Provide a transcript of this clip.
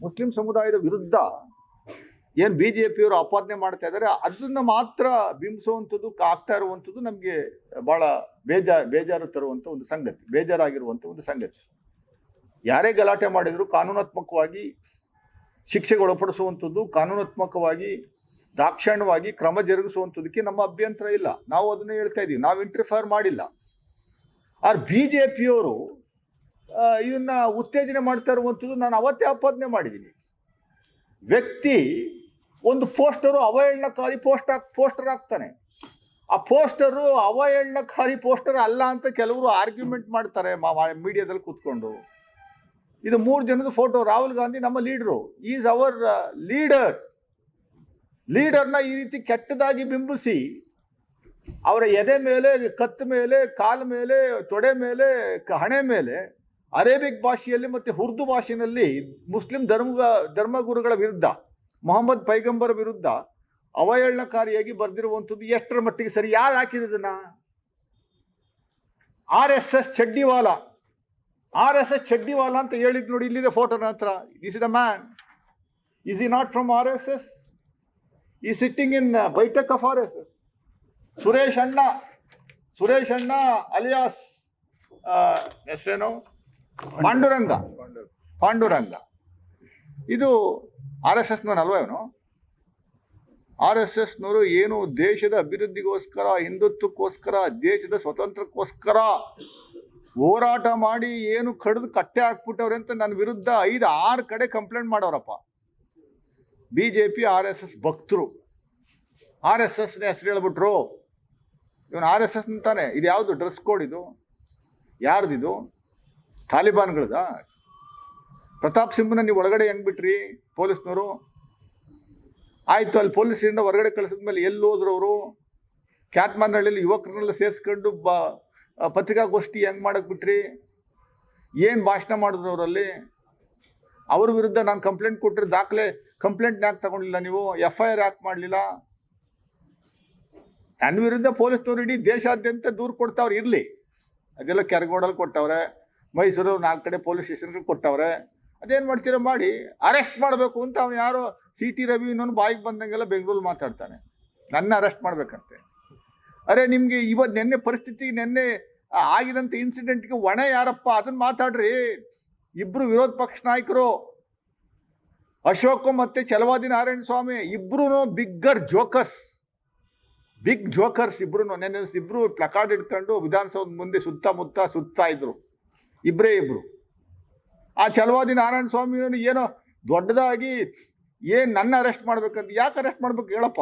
Muslim ಸಮುದಾಯದ ವಿರುದ್ಧ ಏನು ಬಿಜೆಪಿಯವರು ಆಪಾದನೆ ಮಾಡ್ತಾ ಇದ್ದಾರೆ ಅದನ್ನ ಮಾತ್ರ ಬಿಂಬಿಸುವಂಥದ್ದು ಆಗ್ತಾ ಇರುವಂಥದ್ದು ನಮಗೆ ಬಹಳ ಬೇಜಾರು ತರುವಂಥ ಒಂದು ಸಂಗತಿ, ಬೇಜಾರಾಗಿರುವಂಥ ಒಂದು ಸಂಗತಿ. ಯಾರೇ ಗಲಾಟೆ ಮಾಡಿದ್ರು ಕಾನೂನಾತ್ಮಕವಾಗಿ ಶಿಕ್ಷೆಗೆ ಒಳಪಡಿಸುವಂಥದ್ದು, ಕಾನೂನಾತ್ಮಕವಾಗಿ ದಾಕ್ಷಣ್ಯವಾಗಿ ಕ್ರಮ ಜರುಗಿಸುವಂಥದ್ದಕ್ಕೆ ನಮ್ಮ ಅಭ್ಯಂತರ ಇಲ್ಲ. ನಾವು ಅದನ್ನೇ ಹೇಳ್ತಾ ಇದ್ದೀವಿ, ನಾವು ಇಂಟರ್ಫಿಯರ್ ಮಾಡಿಲ್ಲ. ಆದ್ರೆ ಬಿಜೆಪಿಯವರು ಇದನ್ನ ಉತ್ತೇಜನೆ ಮಾಡ್ತಾ ಇರುವಂಥದ್ದು ನಾನು ಅವತ್ತೇ ಆಪಾದನೆ ಮಾಡಿದ್ದೀನಿ. ವ್ಯಕ್ತಿ ಒಂದು ಪೋಸ್ಟರು ಅವಹೇಳನಕಾರಿ ಪೋಸ್ಟರ್ ಹಾಕ್ತಾನೆ. ಆ ಪೋಸ್ಟರು ಅವಹೇಳನಕಾರಿ ಪೋಸ್ಟರ್ ಅಲ್ಲ ಅಂತ ಕೆಲವರು ಆರ್ಗ್ಯುಮೆಂಟ್ ಮಾಡ್ತಾರೆ ಮೀಡಿಯಾದಲ್ಲಿ ಕೂತ್ಕೊಂಡು. ಇದು 3 ಜನದ ಫೋಟೋ. ರಾಹುಲ್ ಗಾಂಧಿ ನಮ್ಮ ಲೀಡರು, ಈಸ್ ಅವರ್ ಲೀಡರ್ನ ಈ ರೀತಿ ಕೆಟ್ಟದಾಗಿ ಬಿಂಬಿಸಿ ಅವರ ಎದೆ ಮೇಲೆ, ಕತ್ತು ಮೇಲೆ, ಕಾಲ ಮೇಲೆ, ತೊಡೆ ಮೇಲೆ, ಹಣೆ ಮೇಲೆ ಅರೇಬಿಕ್ ಭಾಷೆಯಲ್ಲಿ ಮತ್ತು ಉರ್ದು ಭಾಷೆಯಲ್ಲಿ ಮುಸ್ಲಿಂ ಧರ್ಮಗುರುಗಳ ವಿರುದ್ಧ, ಮೊಹಮ್ಮದ್ ಪೈಗಂಬರ್ ವಿರುದ್ಧ ಅವಹೇಳನಕಾರಿಯಾಗಿ ಬರೆದಿರುವಂಥದ್ದು ಎಷ್ಟರ ಮಟ್ಟಿಗೆ ಸರಿ? ಯಾರು ಹಾಕಿದ್ದನ್ನ? RSS ಚಡ್ಡಿವಾಲ ಅಂತ ಹೇಳಿದ್ ನೋಡಿ. ಇಲ್ಲಿದೆ ಫೋಟೋನ ಹತ್ರ. This is the man. Is he not from RSS? ಈ ಸಿಟ್ಟಿಂಗ್ ಇನ್ ಬೈಠಕ್ ಆಫ್ RSS. ಸುರೇಶ್ ಅಣ್ಣ ಅಲಿಯಾಸ್ ಹೆಸರೇನು? ಪಾಂಡುರಂಗ. ಇದು RSSನವನು ಅಲ್ವಾ? ಇವನು RSSನವರು ಏನು ದೇಶದ ಅಭಿವೃದ್ಧಿಗೋಸ್ಕರ, ಹಿಂದುತ್ವಕ್ಕೋಸ್ಕರ, ದೇಶದ ಸ್ವತಂತ್ರಕ್ಕೋಸ್ಕರ ಹೋರಾಟ ಮಾಡಿ ಏನು ಕಡ್ದು ಕಟ್ಟೆ ಹಾಕ್ಬಿಟ್ಟವ್ರೆ ಅಂತ ನನ್ನ ವಿರುದ್ಧ 5-6 ಕಡೆ ಕಂಪ್ಲೇಂಟ್ ಮಾಡೋರಪ್ಪ. ಬಿಜೆಪಿ RSS ಭಕ್ತರು. RSSನ ಹೆಸರು ಹೇಳ್ಬಿಟ್ರು. ಇವನು RSS ಅಂತಾನೆ. ಇದು ಯಾವುದು ಡ್ರೆಸ್ ಕೋಡ್? ಇದು ಯಾರ್ದಿದು? ತಾಲಿಬಾನ್ಗಳದ? ಪ್ರತಾಪ್ ಸಿಂಹನ ನೀವು ಒಳಗಡೆ ಹೆಂಗ್ ಬಿಟ್ರಿ ಪೊಲೀಸ್ನವರು? ಆಯ್ತು, ಅಲ್ಲಿ ಪೊಲೀಸರಿಂದ ಹೊರಗಡೆ ಕಳಿಸಿದ್ಮೇಲೆ ಎಲ್ಲಿ ಹೋದ್ರು ಅವರು? ಕ್ಯಾತ್ಮಾರ್ನಹಳ್ಳಿಯಲ್ಲಿ ಯುವಕರನ್ನೆಲ್ಲ ಸೇರಿಸ್ಕೊಂಡು ಪತ್ರಿಕಾಗೋಷ್ಠಿ ಹೆಂಗ್ ಮಾಡಕ್ ಬಿಟ್ರಿ? ಏನು ಭಾಷಣ ಮಾಡಿದ್ರು ಅವರಲ್ಲಿ? ಅವ್ರ ವಿರುದ್ಧ ನಾನು ಕಂಪ್ಲೇಂಟ್ ಕೊಟ್ಟರೆ ಕಂಪ್ಲೇಂಟ್ ಯಾಕೆ ತಗೊಂಡಿಲ್ಲ ನೀವು? FIR ಯಾಕೆ ಮಾಡಲಿಲ್ಲ? ನನ್ನ ವಿರುದ್ಧ ಪೊಲೀಸ್ನವ್ರು ಇಡೀ ದೇಶಾದ್ಯಂತ ದೂರು ಕೊಡ್ತಾವ್ರು. ಇರಲಿ, ಅದೆಲ್ಲ ಕೆರಗೋಡಲ್ಲಿ ಕೊಟ್ಟವ್ರೆ, ಮೈಸೂರು 4 ಕಡೆ ಪೊಲೀಸ್ ಸ್ಟೇಷನ್ಗೆ ಕೊಟ್ಟವ್ರೆ. ಅದೇನು ಮಾಡ್ತೀರ ಮಾಡಿ. ಅರೆಸ್ಟ್ ಮಾಡಬೇಕು ಅಂತ ಅವ್ನು ಯಾರೋ CT ರವಿ ಇನ್ನೊಂದು ಬಾಯಿಗೆ ಬಂದಂಗೆಲ್ಲ ಬೆಂಗಳೂರಲ್ಲಿ ಮಾತಾಡ್ತಾನೆ, ನನ್ನ ಅರೆಸ್ಟ್ ಮಾಡ್ಬೇಕಂತೆ. ಅರೆ, ನಿಮಗೆ ನೆನ್ನೆ ಪರಿಸ್ಥಿತಿ, ನೆನ್ನೆ ಆಗಿದಂಥ ಇನ್ಸಿಡೆಂಟ್ಗೆ ಹೊಣೆ ಯಾರಪ್ಪ? ಅದನ್ನು ಮಾತಾಡ್ರಿ. ಇಬ್ಬರು ವಿರೋಧ ಪಕ್ಷ ನಾಯಕರು, ಅಶೋಕ್ ಮತ್ತು ಛಲವಾದಿ ನಾರಾಯಣ ಸ್ವಾಮಿ, ಇಬ್ರು ಬಿಗ್ ಜೋಕರ್ಸ್ ಇಬ್ರು. ನೆನ್ನೆ ಇಬ್ರು ಪ್ಲಕಾರ್ಡ್ ಇಟ್ಕೊಂಡು ವಿಧಾನಸೌಧ ಮುಂದೆ ಸುತ್ತಾ ಇದ್ರು. ಇಬ್ಬರು. ಆ ಛಲವಾದಿ ನಾರಾಯಣ ಸ್ವಾಮಿ ಏನೋ ದೊಡ್ಡದಾಗಿ ನನ್ನ ಅರೆಸ್ಟ್ ಮಾಡ್ಬೇಕಂತ. ಯಾಕೆ ಅರೆಸ್ಟ್ ಮಾಡ್ಬೇಕು ಹೇಳಪ್ಪ?